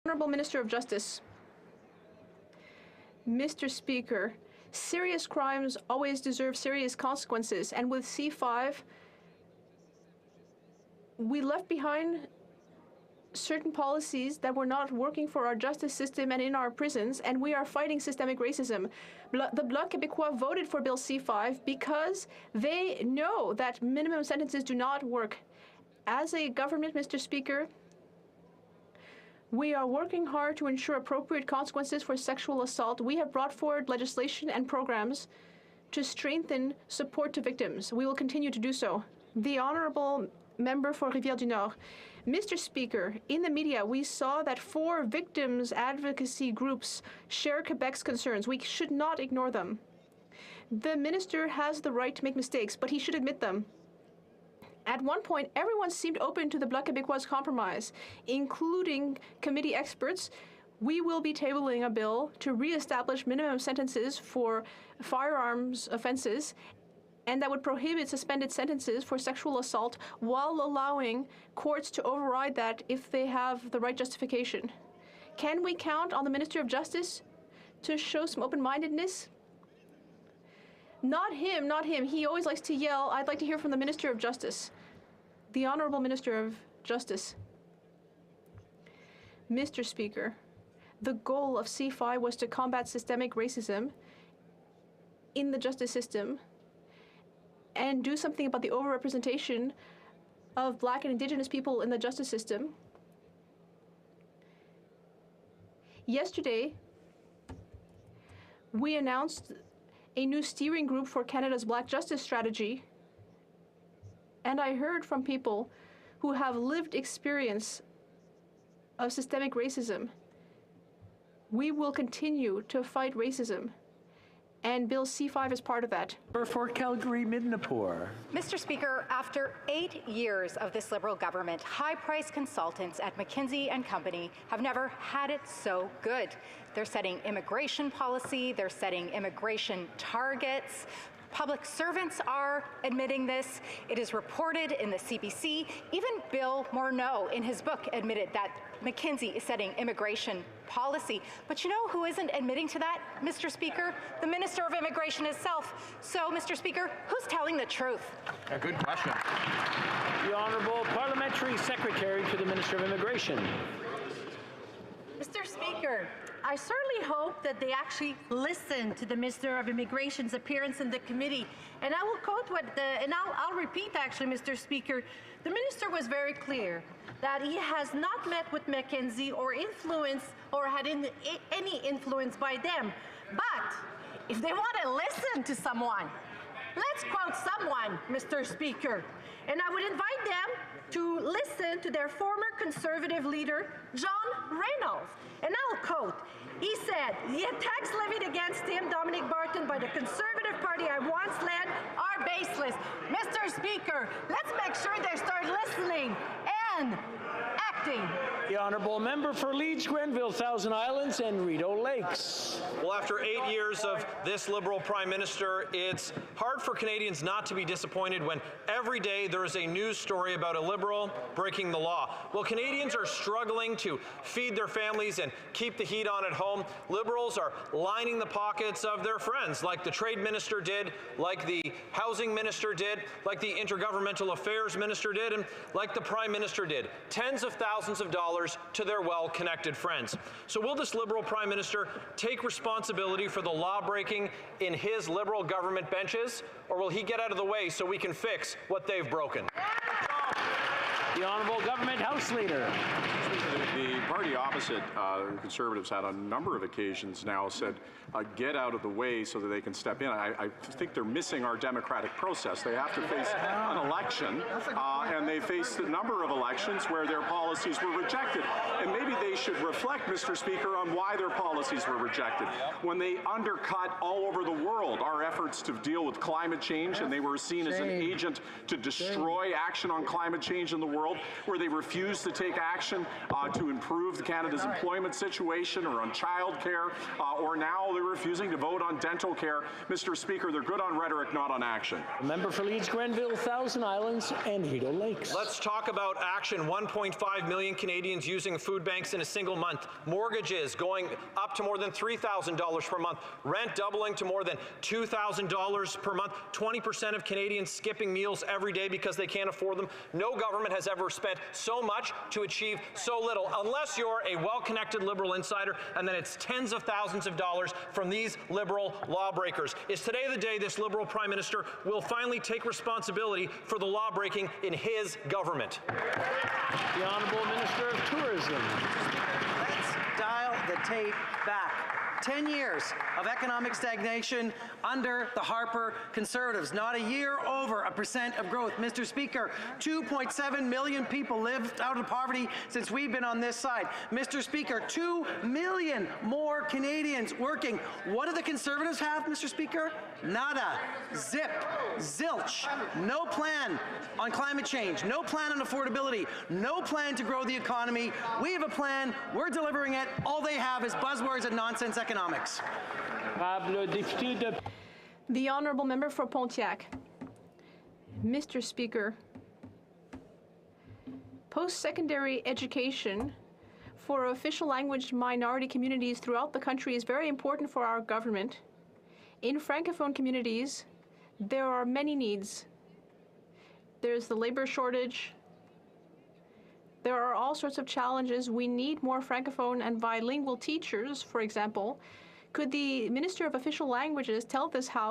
Honourable Minister of Justice. Mr. Speaker, serious crimes always deserve serious consequences, and with C5, we left behind certain policies that were not working for our justice system and in our prisons, and we are fighting systemic racism. The Bloc Québécois voted for Bill C5 because they know that minimum sentences do not work. As a government, Mr. Speaker, we are working hard to ensure appropriate consequences for sexual assault. We have brought forward legislation and programs to strengthen support to victims. We will continue to do so. The Honourable Member for Rivière-du-Nord. Mr. Speaker, in the media, we saw that 4 victims advocacy groups share Quebec's concerns. We should not ignore them. The minister has the right to make mistakes, but he should admit them. At one point, everyone seemed open to the Bloc Québécois compromise, including committee experts. We will be tabling a bill to reestablish minimum sentences for firearms offenses, and that would prohibit suspended sentences for sexual assault while allowing courts to override that if they have the right justification. Can we count on the Minister of Justice to show some open-mindedness? Not him, not him. He always likes to yell. I'd like to hear from the Minister of Justice. The Honourable Minister of Justice. Mr. Speaker, the goal of C5 was to combat systemic racism in the justice system and do something about the overrepresentation of Black and Indigenous people in the justice system. Yesterday, we announced a new steering group for Canada's Black Justice Strategy, and I heard from people who have lived experience of systemic racism. We will continue to fight racism, and Bill C5 is part of that. For Calgary Midnapore. Mr. Speaker, after 8 years of this Liberal government, high-priced consultants at McKinsey and Company have never had it so good. They're setting immigration policy, they're setting immigration targets. Public servants are admitting this. It is reported in the CBC. Even Bill Morneau, in his book, admitted that McKinsey is setting immigration policy. But you know who isn't admitting to that, Mr. Speaker? The Minister of Immigration himself. So, Mr. Speaker, who's telling the truth? A good question. The Honourable Parliamentary Secretary to the Minister of Immigration. Mr. Speaker, I certainly hope that they actually listen to the Minister of Immigration's appearance in the committee. And I will quote I'll repeat actually, Mr. Speaker. The Minister was very clear that he has not met with McKinsey or had any influence by them. But if they want to listen to someone, let's quote someone, Mr. Speaker. And I would invite them to listen to their former Conservative leader, John Reynolds. And I'll quote, he said, "The attacks levied against him, Dominic Barton, by the Conservative Party I once led are baseless." Mr. Speaker, let's make sure they start listening and acting. The Honourable Member for Leeds, Grenville, Thousand Islands and Rideau Lakes. Well, after 8 years of this Liberal Prime Minister, it's hard for Canadians not to be disappointed when every day there is a news story about a Liberal breaking the law. Well, Canadians are struggling to feed their families and keep the heat on at home. Liberals are lining the pockets of their friends, like the Trade Minister did, like the Housing Minister did, like the Intergovernmental Affairs Minister did, and like the Prime Minister did. Tens of thousands of dollars to their well-connected friends. So will this Liberal Prime Minister take responsibility for the law-breaking in his Liberal government benches, or will he get out of the way so we can fix what they've broken? The Honourable Government House Leader. The party opposite, the Conservatives, had on a number of occasions now said, get out of the way so that they can step in. I think they're missing our democratic process. They have to face an election, and they faced a number of elections where their policies were rejected. And maybe they should reflect, Mr. Speaker, on why their policies were rejected. When they undercut all over the world our efforts to deal with climate change, and they were seen as an agent to destroy action on climate change in the world, where they refused to take action to improve the Canada's employment situation or on childcare, or now they're refusing to vote on dental care. Mr. Speaker, they're good on rhetoric, not on action. The member for Leeds, Grenville, Thousand Islands, and Rideau Lakes. Let's talk about action. 1.5 million Canadians using food banks in a single month. Mortgages going up to more than $3,000 per month. Rent doubling to more than $2,000 per month. 20% of Canadians skipping meals every day because they can't afford them. No government has ever spent so much to achieve so little, unless you're a well-connected Liberal insider, and then it's tens of thousands of dollars from these Liberal lawbreakers. Is today the day this Liberal Prime Minister will finally take responsibility for the lawbreaking in his government? The Honourable Minister of Tourism. Let's dial the tape back. 10 years of economic stagnation under the Harper Conservatives. Not a year over 1% of growth. Mr. Speaker, 2.7 million people lived out of poverty since we've been on this side. Mr. Speaker, 2 million more Canadians working. What do the Conservatives have, Mr. Speaker? Nada. Zip. Zilch. No plan on climate change. No plan on affordability. No plan to grow the economy. We have a plan. We're delivering it. All they have is buzzwords and nonsense economics. The Honourable Member for Pontiac. Mr. Speaker, post-secondary education for official language minority communities throughout the country is very important for our government. In Francophone communities, there are many needs. There's the labor shortage. There are all sorts of challenges. We need more Francophone and bilingual teachers, for example. Could the Minister of Official Languages tell this House